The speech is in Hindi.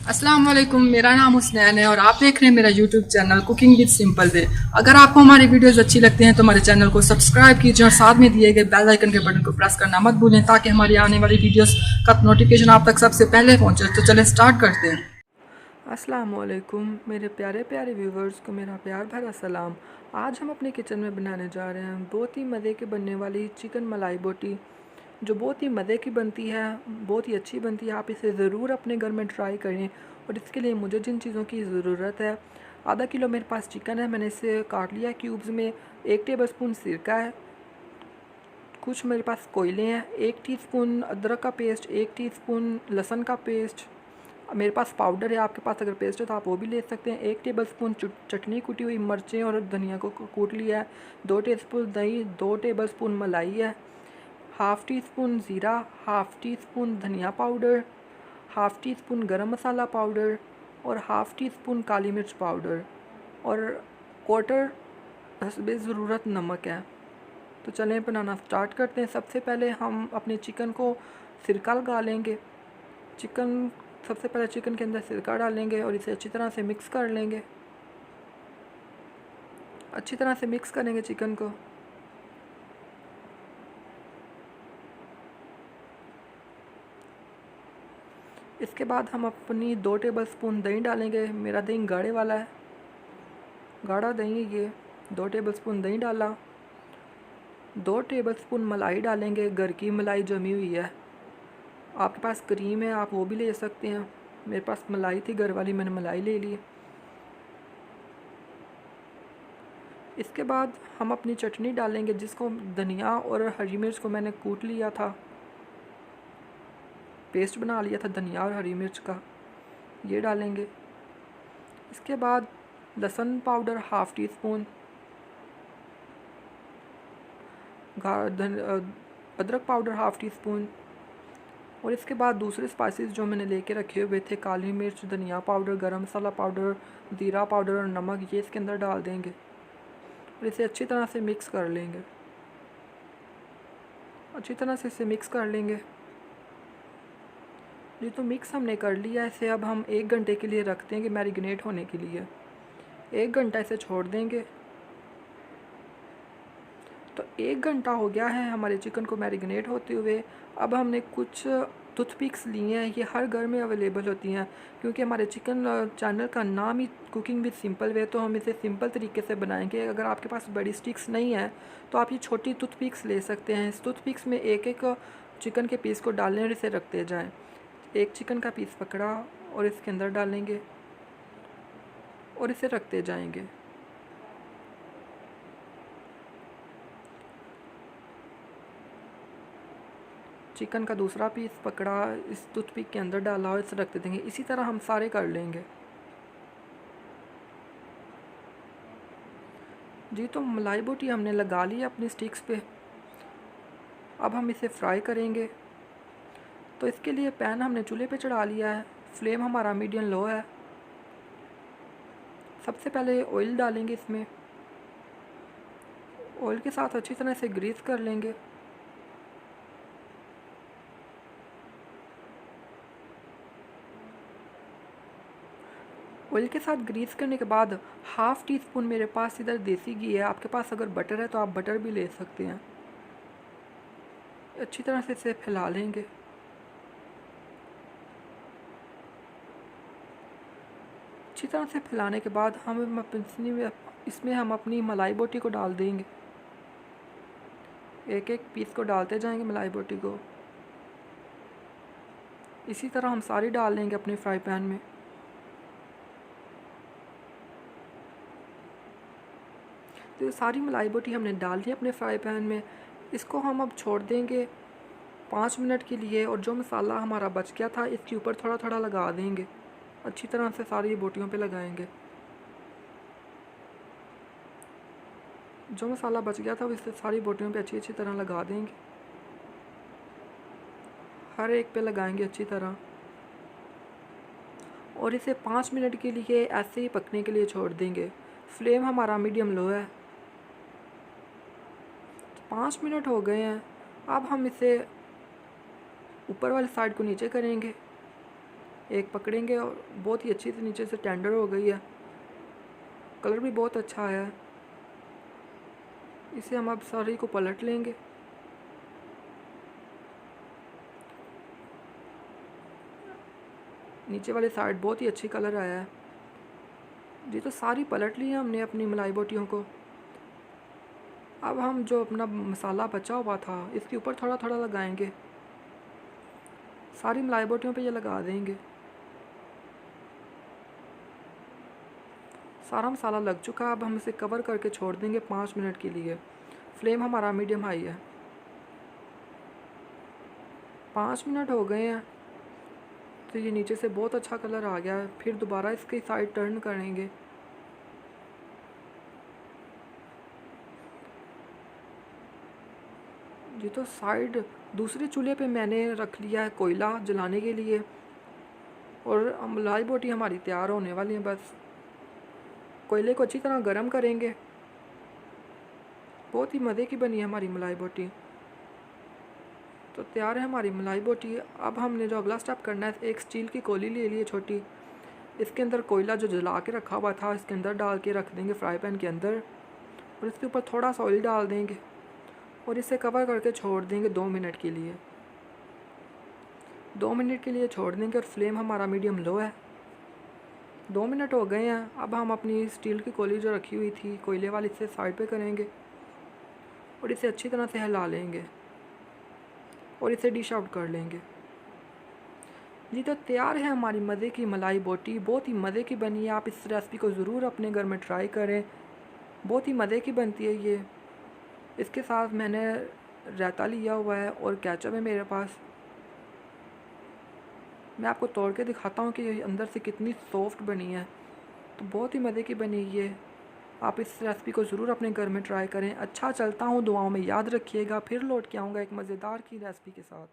अस्सलाम वालेकुम। मेरा नाम हुसनैन है और आप देख रहे हैं मेरा YouTube channel cooking with simple way. अगर आपको हमारी वीडियोस अच्छी लगती हैं तो हमारे चैनल को सब्सक्राइब कीजिए और साथ में दिए गए बेल आइकन के बटन को प्रेस करना मत भूलें ताकि हमारी आने वाली वीडियोस का नोटिफिकेशन आप तक सबसे पहले पहुंचे। तो चलें स्टार्ट करते हैं। अस्सलाम वालेकुम मेरे प्यारे प्यारे व्यूवर्स को मेरा प्यार भरा सलाम। आज हम अपने किचन में बनाने जा रहे हैं बहुत ही मज़े के बनने वाली चिकन मलाई बोटी, जो बहुत ही मज़े की बनती है, बहुत ही अच्छी बनती है। आप इसे ज़रूर अपने घर में ट्राई करें। और इसके लिए मुझे जिन चीज़ों की ज़रूरत है, आधा किलो मेरे पास चिकन है, मैंने इसे काट लिया क्यूब्स में। 1 टेबलस्पून सिरका है, कुछ मेरे पास कोयले हैं, 1 टीस्पून अदरक का पेस्ट, 1 टीस्पून लहसुन का पेस्ट, मेरे पास पाउडर है। आपके पास अगर पेस्ट है तो आप वो भी ले सकते हैं। 1 टेबलस्पून चटनी, कुटी हुई मिर्चें और धनिया को कूट लिया है। 2 टेबलस्पून दही, 2 टेबलस्पून मलाई है, हाफ़ टी स्पून ज़ीरा, हाफ़ टी स्पून धनिया पाउडर, हाफ़ टी स्पून गरम मसाला पाउडर और हाफ़ टी स्पून काली मिर्च पाउडर और क्वार्टर हस्बे ज़रूरत नमक है। तो चलें बनाना स्टार्ट करते हैं। सबसे पहले हम अपने चिकन को सिरका लगा लेंगे। सबसे पहले चिकन के अंदर सिरका डालेंगे और इसे अच्छी तरह से मिक्स कर लेंगे। अच्छी तरह से मिक्स करेंगे चिकन को। इसके बाद हम अपनी 2 टेबलस्पून दही डालेंगे। मेरा दही गाढ़े वाला है, गाढ़ा दही है ये। 2 टेबलस्पून दही डाला। 2 टेबलस्पून मलाई डालेंगे, घर की मलाई जमी हुई है। आपके पास क्रीम है आप वो भी ले सकते हैं। मेरे पास मलाई थी घर वाली, मैंने मलाई ले ली। इसके बाद हम अपनी चटनी डालेंगे, जिसको धनिया और हरी मिर्च को मैंने कूट लिया था, पेस्ट बना लिया था धनिया और हरी मिर्च का, ये डालेंगे। इसके बाद लहसुन पाउडर हाफ़ टी स्पून, अदरक पाउडर हाफ़ टी स्पून और इसके बाद दूसरे स्पाइसेस जो मैंने लेके रखे हुए थे, काली मिर्च, धनिया पाउडर, गरम मसाला पाउडर, ज़ीरा पाउडर और नमक, ये इसके अंदर डाल देंगे और इसे अच्छी तरह से मिक्स कर लेंगे। अच्छी तरह से इसे मिक्स कर लेंगे। ये तो मिक्स हमने कर लिया है। इसे अब हम 1 घंटे के लिए रख देंगे मैरिनेट होने के लिए। 1 घंटा इसे छोड़ देंगे। तो 1 घंटा हो गया है हमारे चिकन को मैरिनेट होते हुए। अब हमने कुछ टूथपिक्स लिए हैं, ये हर घर में अवेलेबल होती हैं क्योंकि हमारे चिकन चैनल का नाम ही कुकिंग विद सिंपल वे, तो हम इसे सिंपल तरीके से बनाएंगे। अगर आपके पास बड़ी स्टिक्स नहीं है तो आप ये छोटी टूथपिक्स ले सकते हैं। इस टूथपिक्स में एक एक चिकन के पीस को डालने और इसे रखते जाएँ। एक चिकन का पीस पकड़ा और इसके अंदर डालेंगे और इसे रखते जाएंगे। चिकन का दूसरा पीस पकड़ा, इस टूथपिक के अंदर डाला और इसे रखते देंगे। इसी तरह हम सारे कर लेंगे। जी, तो मलाई बोटी हमने लगा ली अपनी स्टिक्स पे। अब हम इसे फ्राई करेंगे। तो इसके लिए पैन हमने चूल्हे पे चढ़ा लिया है। फ्लेम हमारा मीडियम लो है। सबसे पहले ऑयल डालेंगे इसमें। ऑयल के साथ अच्छी तरह से ग्रीस कर लेंगे। ऑयल के साथ ग्रीस करने के बाद हाफ़ टी स्पून मेरे पास इधर देसी घी है। आपके पास अगर बटर है तो आप बटर भी ले सकते हैं। अच्छी तरह से इसे फैला लेंगे। अच्छी तरह से फैलाने के बाद इसमें हम अपनी मलाई बोटी को डाल देंगे। एक एक पीस को डालते जाएंगे मलाई बोटी को। इसी तरह हम सारी डाल लेंगे अपने फ्राई पैन में। तो ये सारी मलाई बोटी हमने डाल दी अपने फ्राई पैन में। इसको हम अब छोड़ देंगे 5 मिनट के लिए और जो मसाला हमारा बच गया था इसके ऊपर थोड़ा थोड़ा लगा देंगे। अच्छी तरह से सारी बोटियों पे लगाएंगे। जो मसाला बच गया था इससे सारी बोटियों पे अच्छी तरह लगा देंगे। हर एक पे लगाएंगे अच्छी तरह और इसे 5 मिनट के लिए ऐसे ही पकने के लिए छोड़ देंगे। फ्लेम हमारा मीडियम लो है। 5 मिनट हो गए हैं। अब हम इसे ऊपर वाली साइड को नीचे करेंगे एक पकड़ेंगे और बहुत ही अच्छी से नीचे से टेंडर हो गई है, कलर भी बहुत अच्छा है। इसे हम अब सारी को पलट लेंगे। नीचे वाली साइड बहुत ही अच्छी कलर आया है जी। तो सारी पलट ली है हमने अपनी मलाई बोटियों को। अब हम जो अपना मसाला बचा हुआ था इसके ऊपर थोड़ा थोड़ा लगाएंगे, सारी मलाई बोटियों पे ये लगा देंगे। सारा मसाला लग चुका है। अब हम इसे कवर करके छोड़ देंगे 5 मिनट के लिए। फ्लेम हमारा मीडियम हाई है। 5 मिनट हो गए हैं तो ये नीचे से बहुत अच्छा कलर आ गया है। फिर दोबारा इसकी साइड टर्न करेंगे। जी तो साइड दूसरे चूल्हे पे मैंने रख लिया है कोयला जलाने के लिए, और मलाई बोटी हमारी तैयार होने वाली है। बस कोयले को अच्छी तरह गर्म करेंगे। बहुत ही मज़े की बनी है हमारी मलाई बोटी। तो तैयार है हमारी मलाई बोटी। अब हमने जो अगला स्टेप करना है, एक स्टील की कोली ले ली है छोटी, इसके अंदर कोयला जो जला के रखा हुआ था इसके अंदर डाल के रख देंगे फ्राई पैन के अंदर, और इसके ऊपर थोड़ा सा ऑयल डाल देंगे और इसे कवर करके छोड़ देंगे 2 मिनट के लिए। 2 मिनट के लिए छोड़ देंगे और फ्लेम हमारा मीडियम लो है। 2 मिनट हो गए हैं। अब हम अपनी स्टील की कोली जो रखी हुई थी कोयले वाली, इसे साइड पे करेंगे और इसे अच्छी तरह से हिला लेंगे और इसे डिश आउट कर लेंगे। जी तो तैयार है हमारी मज़े की मलाई बोटी। बहुत ही मज़े की बनी है। आप इस रेसिपी को ज़रूर अपने घर में ट्राई करें, बहुत ही मज़े की बनती है ये। इसके साथ मैंने रायता लिया हुआ है और केचप है मेरे पास। मैं आपको तोड़ के दिखाता हूँ कि ये अंदर से कितनी सॉफ्ट बनी है। तो बहुत ही मज़े की बनी ये। आप इस रेसिपी को ज़रूर अपने घर में ट्राई करें। अच्छा चलता हूँ, दुआओं में याद रखिएगा। फिर लौट के आऊँगा एक मज़ेदार की रेसिपी के साथ।